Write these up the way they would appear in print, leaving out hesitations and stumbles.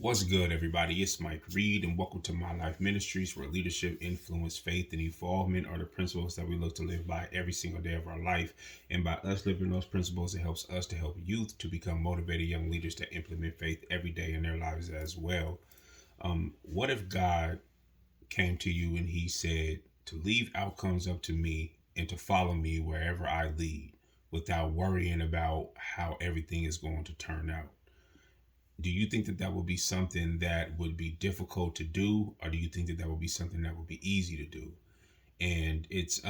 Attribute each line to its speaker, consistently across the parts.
Speaker 1: What's good, everybody? It's Mike Reed, and welcome to My Life Ministries, where leadership, influence, faith, and evolvement are the principles that we look to live by every single day of our life. And by us living those principles, it helps us to help youth to become motivated young leaders to implement faith every day in their lives as well. What if God came to you and He said to leave outcomes up to me and to follow me wherever I lead without worrying about how everything is going to turn out? Do you think that that would be something that would be difficult to do, or do you think that that would be something that would be easy to do? And it's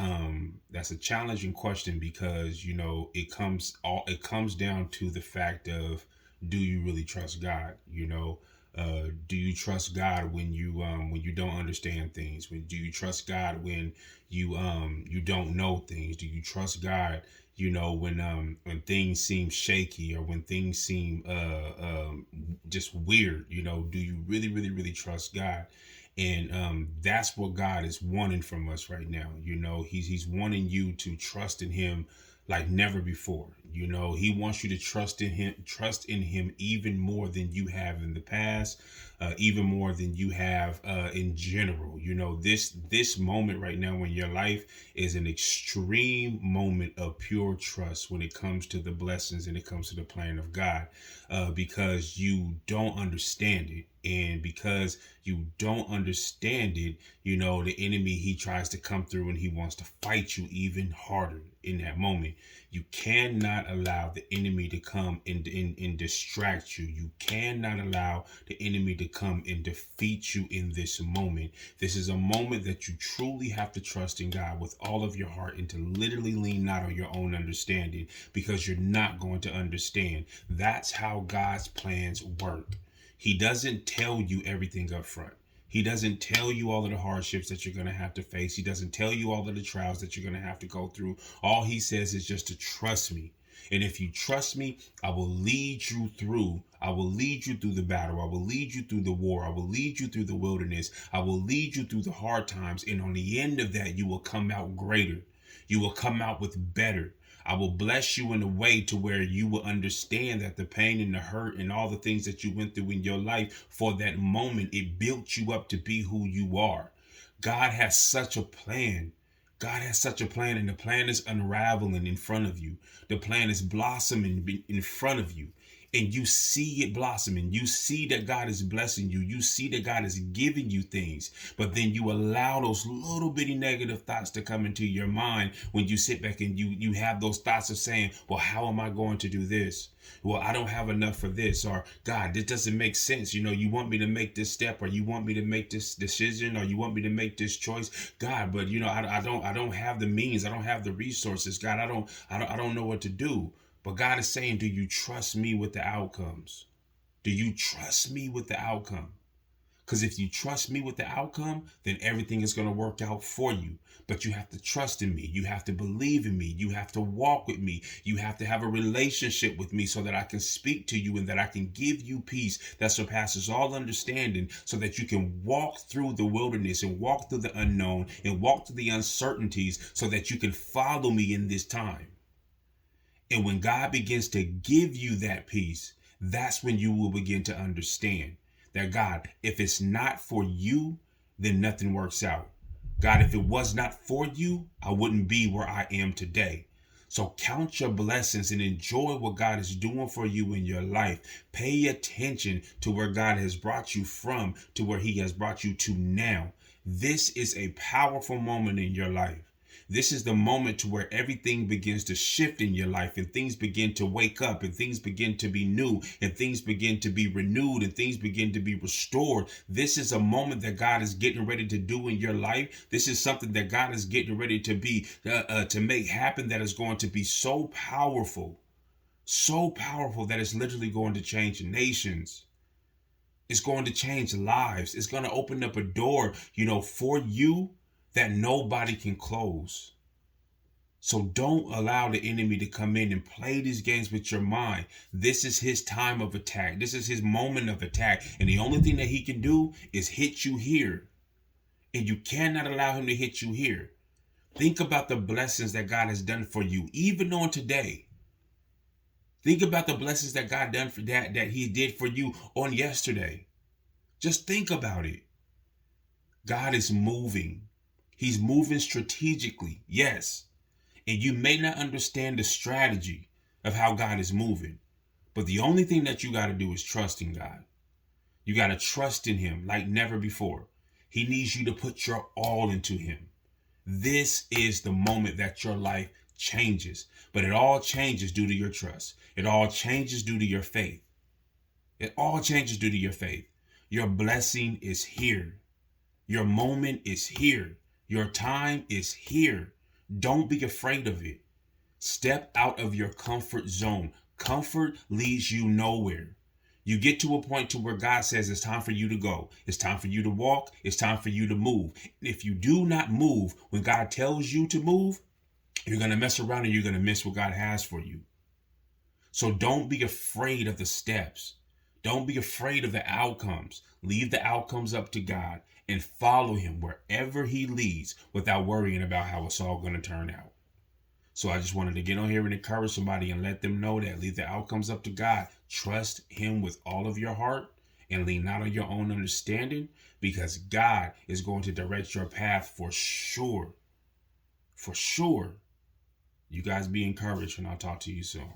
Speaker 1: that's a challenging question because it comes down to the fact of, do you really trust God? Do you trust God when you don't understand things? Do you trust God when you don't know things? Do you trust God, when things seem shaky, or when things seem just weird? Do you really, really, really trust God? And that's what God is wanting from us right now. He's wanting you to trust in Him like never before. He wants you to trust in Him even more than you have in the past, even more than you have in general. This moment right now in your life is an extreme moment of pure trust when it comes to the blessings and it comes to the plan of God, because you don't understand it. And because you don't understand it, the enemy, he tries to come through and he wants to fight you even harder in that moment. You cannot allow the enemy to come and distract you. You cannot allow the enemy to come and defeat you in this moment. This is a moment that you truly have to trust in God with all of your heart and to literally lean not on your own understanding, because you're not going to understand. That's how God's plans work. He doesn't tell you everything up front. He doesn't tell you all of the hardships that you're going to have to face. He doesn't tell you all of the trials that you're going to have to go through. All he says is just to trust me. And if you trust me, I will lead you through. I will lead you through the battle. I will lead you through the war. I will lead you through the wilderness. I will lead you through the hard times. And on the end of that, you will come out greater. You will come out with better. I will bless you in a way to where you will understand that the pain and the hurt and all the things that you went through in your life for that moment, it built you up to be who you are. God has such a plan. God has such a plan, and the plan is unraveling in front of you. The plan is blossoming in front of you. And you see it blossoming. You see that God is blessing you. You see that God is giving you things. But then you allow those little bitty negative thoughts to come into your mind when you sit back and you have those thoughts of saying, well, how am I going to do this? Well, I don't have enough for this, or God, this doesn't make sense. You want me to make this step, or you want me to make this decision, or you want me to make this choice, God, but I don't have the means. I don't have the resources, God. I don't know what to do. But God is saying, do you trust me with the outcomes? Do you trust me with the outcome? Because if you trust me with the outcome, then everything is going to work out for you. But you have to trust in me. You have to believe in me. You have to walk with me. You have to have a relationship with me so that I can speak to you and that I can give you peace that surpasses all understanding, so that you can walk through the wilderness and walk through the unknown and walk through the uncertainties, so that you can follow me in this time. And when God begins to give you that peace, that's when you will begin to understand that, God, if it's not for you, then nothing works out. God, if it was not for you, I wouldn't be where I am today. So count your blessings and enjoy what God is doing for you in your life. Pay attention to where God has brought you from to where He has brought you to now. This is a powerful moment in your life. This is the moment to where everything begins to shift in your life, and things begin to wake up, and things begin to be new, and things begin to be renewed, and things begin to be restored. This is a moment that God is getting ready to do in your life. This is something that God is getting ready to make happen, that is going to be so powerful that it's literally going to change nations. It's going to change lives. It's going to open up a door, for you, that nobody can close. So don't allow the enemy to come in and play these games with your mind. This is his time of attack. This is his moment of attack. And the only thing that he can do is hit you here. And you cannot allow him to hit you here. Think about the blessings that God has done for you, even on today. Think about the blessings that God done for that he did for you on yesterday. Just think about it. God is moving. He's moving strategically, yes. And you may not understand the strategy of how God is moving. But the only thing that you got to do is trust in God. You got to trust in him like never before. He needs you to put your all into him. This is the moment that your life changes. But it all changes due to your trust. It all changes due to your faith. It all changes due to your faith. Your blessing is here. Your moment is here. Your time is here. Don't be afraid of it. Step out of your comfort zone. Comfort leads you nowhere. You get to a point to where God says it's time for you to go. It's time for you to walk. It's time for you to move. If you do not move when God tells you to move, you're going to mess around and you're going to miss what God has for you. So don't be afraid of the steps. Don't be afraid of the outcomes. Leave the outcomes up to God and follow him wherever he leads without worrying about how it's all going to turn out. So I just wanted to get on here and encourage somebody and let them know that leave the outcomes up to God. Trust him with all of your heart and lean not on your own understanding, because God is going to direct your path for sure. For sure. You guys be encouraged, and I'll talk to you soon.